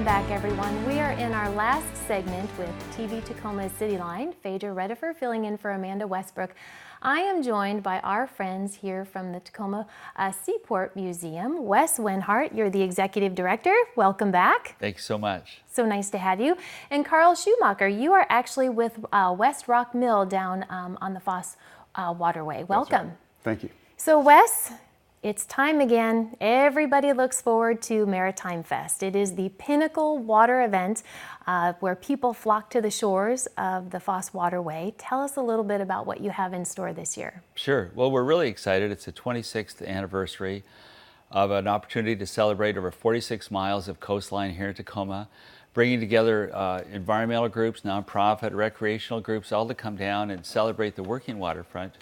back, everyone. We are in our last segment with TV Tacoma's CityLine. Phaedra Redifer filling in for Amanda Westbrook. I am joined by our friends here from the Tacoma Seaport Museum. Wes Wenhardt, you're the executive director. Welcome back. Thanks so much. So nice to have you. And Karl Schumacher, you are actually with WestRock Mill down on the Foss Waterway. Welcome. Right. Thank you. So Wes, it's time again. Everybody looks forward to MaritimeFest. It is the pinnacle water event where people flock to the shores of the Foss Waterway. Tell us a little bit about what you have in store this year. Sure. Well, we're really excited. It's the 26th anniversary of an opportunity to celebrate over 46 miles of coastline here in Tacoma, bringing together environmental groups, nonprofit, recreational groups, all to come down and celebrate the working waterfront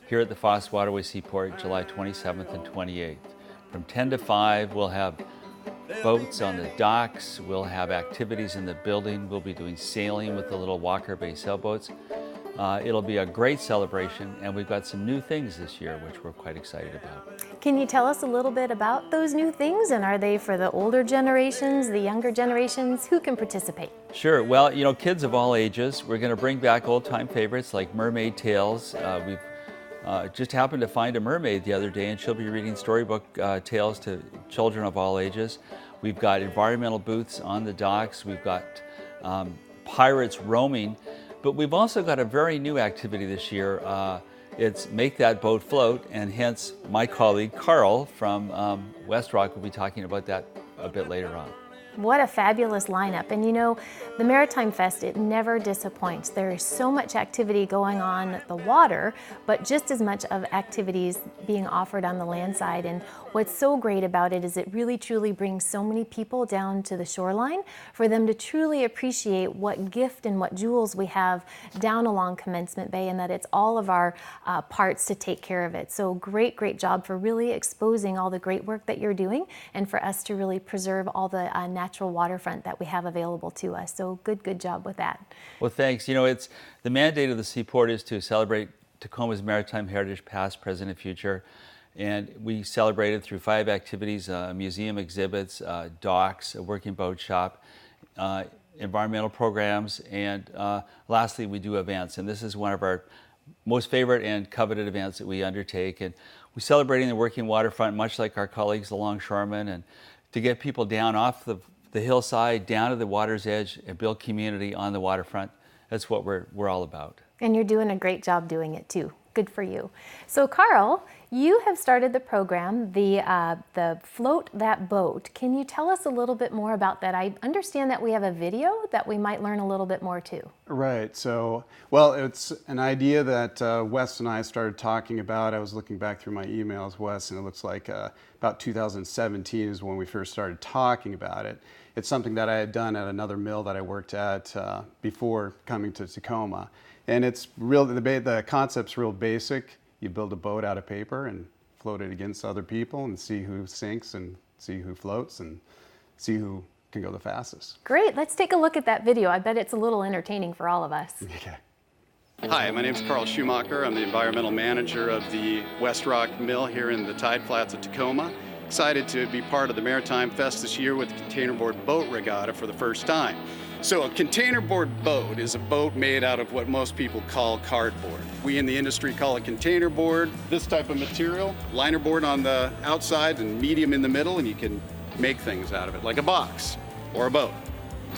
here at the Foss Waterway Seaport, July 27th and 28th. From 10 to 5, we'll have boats on the docks, we'll have activities in the building, we'll be doing sailing with the little Walker Bay sailboats. It'll be a great celebration, and we've got some new things this year, which we're quite excited about. Can you tell us a little bit about those new things, and are they for the older generations, the younger generations? Who can participate? Sure. Well, you know, kids of all ages. We're going to bring back old-time favorites like mermaid tales. We've just happened to find a mermaid the other day, and she'll be reading storybook tales to children of all ages. We've got environmental booths on the docks. We've got pirates roaming, but we've also got a very new activity this year. It's Make That Boat Float, and hence my colleague Karl from WestRock will be talking about that a bit later on. What a fabulous lineup. And you know, the MaritimeFest, it never disappoints. There is so much activity going on the water, but just as much of activities being offered on the land side. And what's so great about it is it really truly brings so many people down to the shoreline for them to truly appreciate what gift and what jewels we have down along Commencement Bay, and that it's all of our parts to take care of it. So great, great job for really exposing all the great work that you're doing, and for us to really preserve all the natural waterfront that we have available to us. So good job with that. Well, thanks. You know, it's the mandate of the Seaport is to celebrate Tacoma's maritime heritage, past, present, and future. And we celebrated through 5 activities: museum exhibits, docks, a working boat shop, environmental programs, and lastly, we do events. And this is one of our most favorite and coveted events that we undertake. And we're celebrating the working waterfront, much like our colleagues, the longshoremen, and to get people down off the hillside, down to the water's edge, and build community on the waterfront. That's what we're all about. And you're doing a great job doing it too. Good for you. So Karl, you have started the program, the Float That Boat. Can you tell us a little bit more about that? I understand that we have a video that we might learn a little bit more too. Right. So, well, it's an idea that Wes and I started talking about. I was looking back through my emails, Wes, and it looks like about 2017 is when we first started talking about it. It's something that I had done at another mill that I worked at before coming to Tacoma. And it's real, the concept's real basic. You build a boat out of paper and float it against other people and see who sinks and see who floats and see who can go the fastest. Great, let's take a look at that video. I bet it's a little entertaining for all of us. Okay. Hi, my name is Karl Schumacher. I'm the environmental manager of the WestRock Mill here in the Tide Flats of Tacoma. Excited to be part of the MaritimeFest this year with the containerboard boat regatta for the first time. So a containerboard boat is a boat made out of what most people call cardboard. We in the industry call it containerboard. This type of material, linerboard on the outside and medium in the middle, and you can make things out of it, like a box or a boat.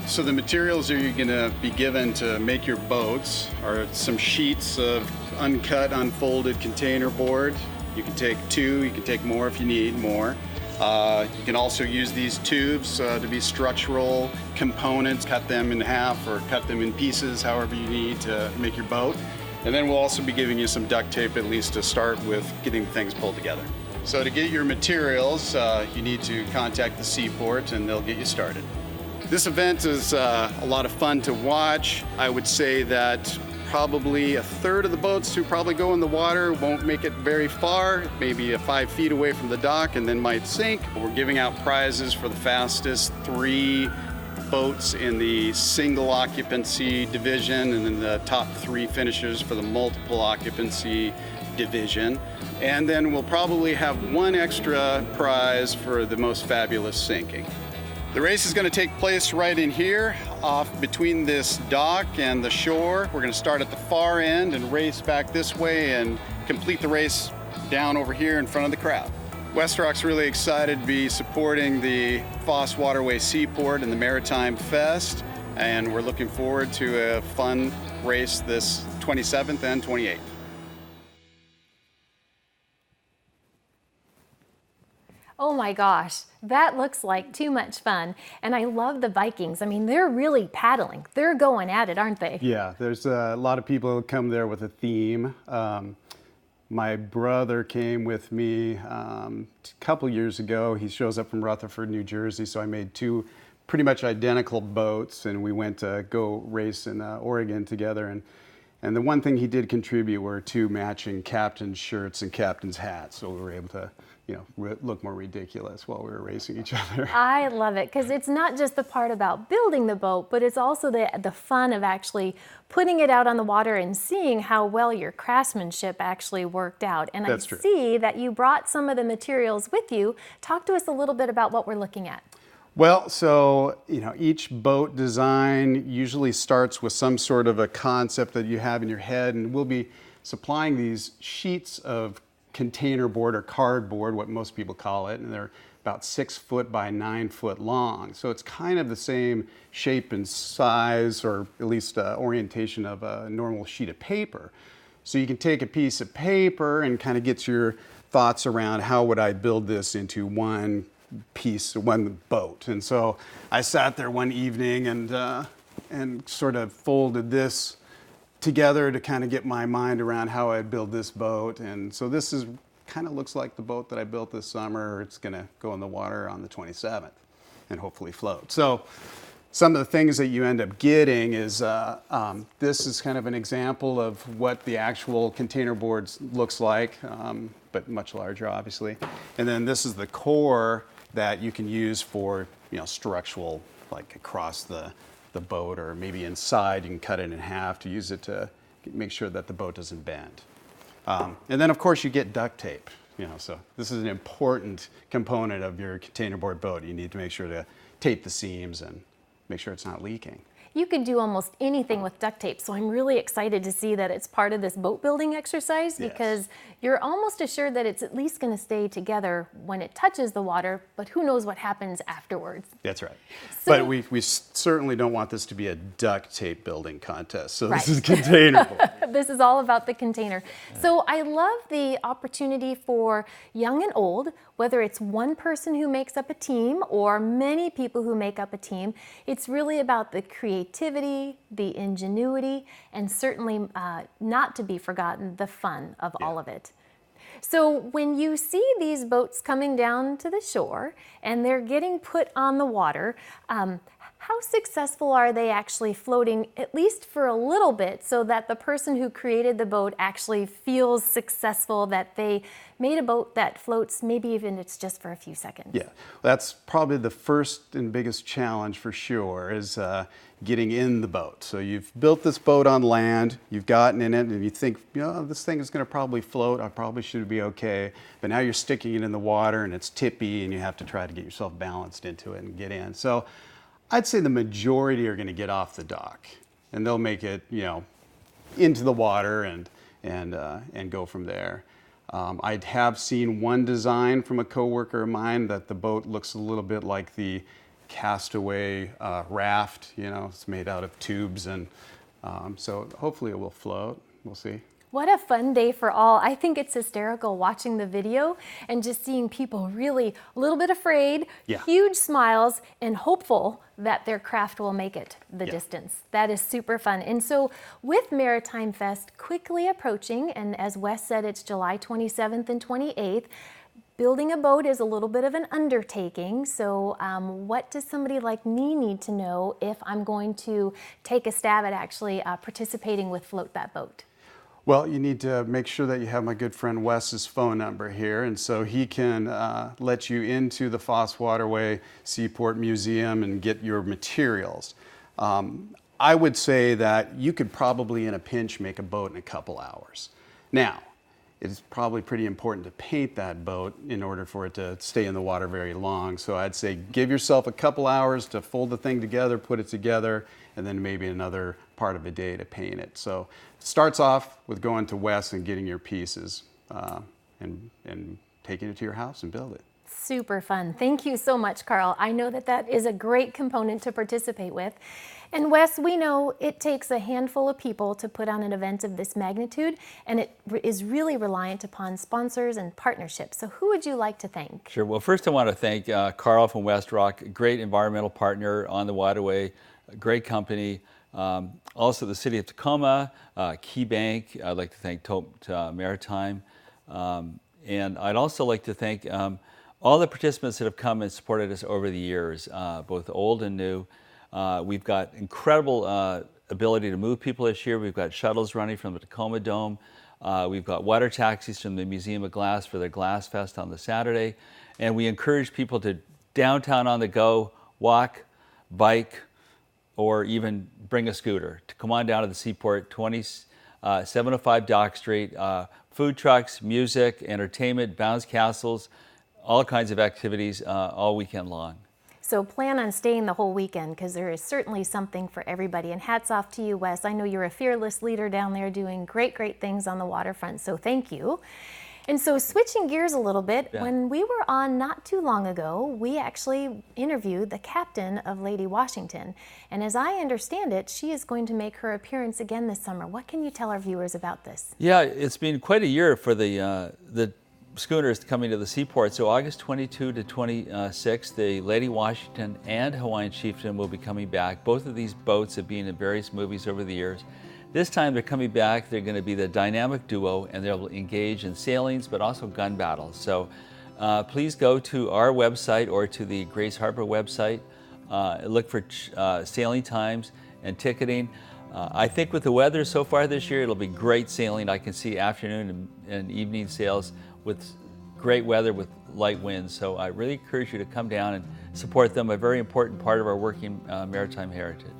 So the materials that you're gonna be given to make your boats are some sheets of uncut, unfolded containerboard. You can take 2, you can take more if you need more. You can also use these tubes to be structural components, cut them in half or cut them in pieces, however you need to make your boat. And then we'll also be giving you some duct tape, at least to start with getting things pulled together. So to get your materials, you need to contact the Seaport and they'll get you started. This event is a lot of fun to watch. I would say that probably a third of the boats who probably go in the water won't make it very far, maybe 5 feet away from the dock, and then might sink. We're giving out prizes for the fastest 3 boats in the single occupancy division, and then the top 3 finishers for the multiple occupancy division. And then we'll probably have 1 extra prize for the most fabulous sinking. The race is going to take place right in here, off between this dock and the shore. We're going to start at the far end and race back this way and complete the race down over here in front of the crowd. WestRock's really excited to be supporting the Foss Waterway Seaport and the MaritimeFest, and we're looking forward to a fun race this 27th and 28th. Oh my gosh, that looks like too much fun. And I love the Vikings. I mean, they're really paddling. They're going at it, aren't they? Yeah, there's a lot of people who come there with a theme. My brother came with me a couple years ago. He shows up from Rutherford, New Jersey, so I made two pretty much identical boats, and we went to go race in Oregon together. And the one thing he did contribute were two matching captain's shirts and captain's hats, so we were able to, look more ridiculous while we were racing each other. I love it, because it's not just the part about building the boat, but it's also the fun of actually putting it out on the water and seeing how well your craftsmanship actually worked out. And That's I true. see that you brought some of the materials with you. Talk to us a little bit about what we're looking at. Well, so, each boat design usually starts with some sort of a concept that you have in your head, and we'll be supplying these sheets of container board or cardboard, what most people call it, and they're about 6 foot by 9 foot long. So it's kind of the same shape and size, or at least orientation of a normal sheet of paper. So you can take a piece of paper and kind of get your thoughts around how would I build this into one piece, one boat. And so I sat there one evening and sort of folded this together to kind of get my mind around how I'd build this boat. And so this is kind of looks like the boat that I built this summer. It's going to go in the water on the 27th and hopefully float. So some of the things that you end up getting is this is kind of an example of what the actual container board looks like, but much larger, obviously. And then this is the core that you can use for, structural, like across the boat, or maybe inside. You can cut it in half to use it to make sure that the boat doesn't bend. And then, of course, you get duct tape. So this is an important component of your container board boat. You need to make sure to tape the seams and make sure it's not leaking. You can do almost anything with duct tape, so I'm really excited to see that it's part of this boat building exercise, because you're almost assured that it's at least going to stay together when it touches the water, but who knows what happens afterwards. That's right. So, but we certainly don't want this to be a duct tape building contest, so Right. this is container board. This is all about the container. So I love the opportunity for young and old, whether it's one person who makes up a team or many people who make up a team. It's really about the creativity, the ingenuity, and certainly not to be forgotten, the fun of all of it. So when you see these boats coming down to the shore and they're getting put on the water, how successful are they actually floating, at least for a little bit, so that the person who created the boat actually feels successful, that they made a boat that floats, maybe even it's just for a few seconds? Yeah, that's probably the first and biggest challenge for sure, is getting in the boat. So you've built this boat on land, you've gotten in it, and you think, this thing is going to probably float, I probably should be okay. But now you're sticking it in the water and it's tippy, and you have to try to get yourself balanced into it and get in. So I'd say the majority are going to get off the dock, and they'll make it, into the water and go from there. I have seen one design from a coworker of mine that the boat looks a little bit like the Castaway raft. It's made out of tubes, and so hopefully it will float. We'll see. What a fun day for all. I think it's hysterical watching the video and just seeing people really a little bit afraid, huge smiles, and hopeful that their craft will make it the distance. That is super fun. And so with MaritimeFest quickly approaching, and as Wes said, it's July 27th and 28th, building a boat is a little bit of an undertaking. So what does somebody like me need to know if I'm going to take a stab at actually participating with Float That Boat? Well, you need to make sure that you have my good friend Wes's phone number here, and so he can let you into the Foss Waterway Seaport Museum and get your materials. I would say that you could probably, in a pinch, make a boat in a couple hours. Now, it's probably pretty important to paint that boat in order for it to stay in the water very long. So I'd say give yourself a couple hours to fold the thing together, put it together, and then maybe another part of a day to paint it. So it starts off with going to Wes and getting your pieces and taking it to your house and build it. Super fun. Thank you so much, Karl. I know that that is a great component to participate with. And Wes, we know it takes a handful of people to put on an event of this magnitude, and it is really reliant upon sponsors and partnerships. So who would you like to thank? Sure. Well, first I want to thank Karl from WestRock, great environmental partner on the Waterway, a great company. Also the City of Tacoma, Key Bank. I'd like to thank Maritime. And I'd also like to thank all the participants that have come and supported us over the years, both old and new. We've got incredible ability to move people this year. We've got shuttles running from the Tacoma Dome. We've got water taxis from the Museum of Glass for their Glass Fest on the Saturday. And we encourage people to downtown on the go, walk, bike, or even bring a scooter to come on down to the Seaport, 705 Dock Street. Food trucks, music, entertainment, bounce castles, all kinds of activities all weekend long. So plan on staying the whole weekend because there is certainly something for everybody. And hats off to you, Wes. I know you're a fearless leader down there doing great things on the waterfront, so thank you. And so switching gears a little bit, when we were on not too long ago, we actually interviewed the captain of Lady Washington. And as I understand it, she is going to make her appearance again this summer. What can you tell our viewers about this? Yeah, it's been quite a year for the schooners coming to the Seaport. So August 22 to 26, the Lady Washington and Hawaiian Chieftain will be coming back. Both of these boats have been in various movies over the years. This time they're coming back, they're going to be the dynamic duo, and they'll engage in sailings, but also gun battles. So please go to our website or to the Grace Harbor website, look for sailing times and ticketing. I think with the weather so far this year, it'll be great sailing. I can see afternoon and evening sails with great weather with light winds. So I really encourage you to come down and support them, a very important part of our working maritime heritage.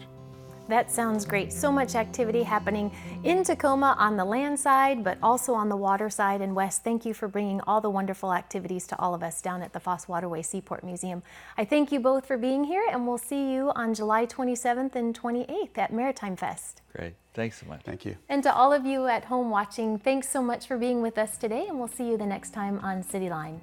That sounds great. So much activity happening in Tacoma on the land side, but also on the water side. And Wes, thank you for bringing all the wonderful activities to all of us down at the Foss Waterway Seaport Museum. I thank you both for being here, and we'll see you on July 27th and 28th at MaritimeFest. Great. Thanks so much. Thank you. And to all of you at home watching, thanks so much for being with us today, and we'll see you the next time on CityLine.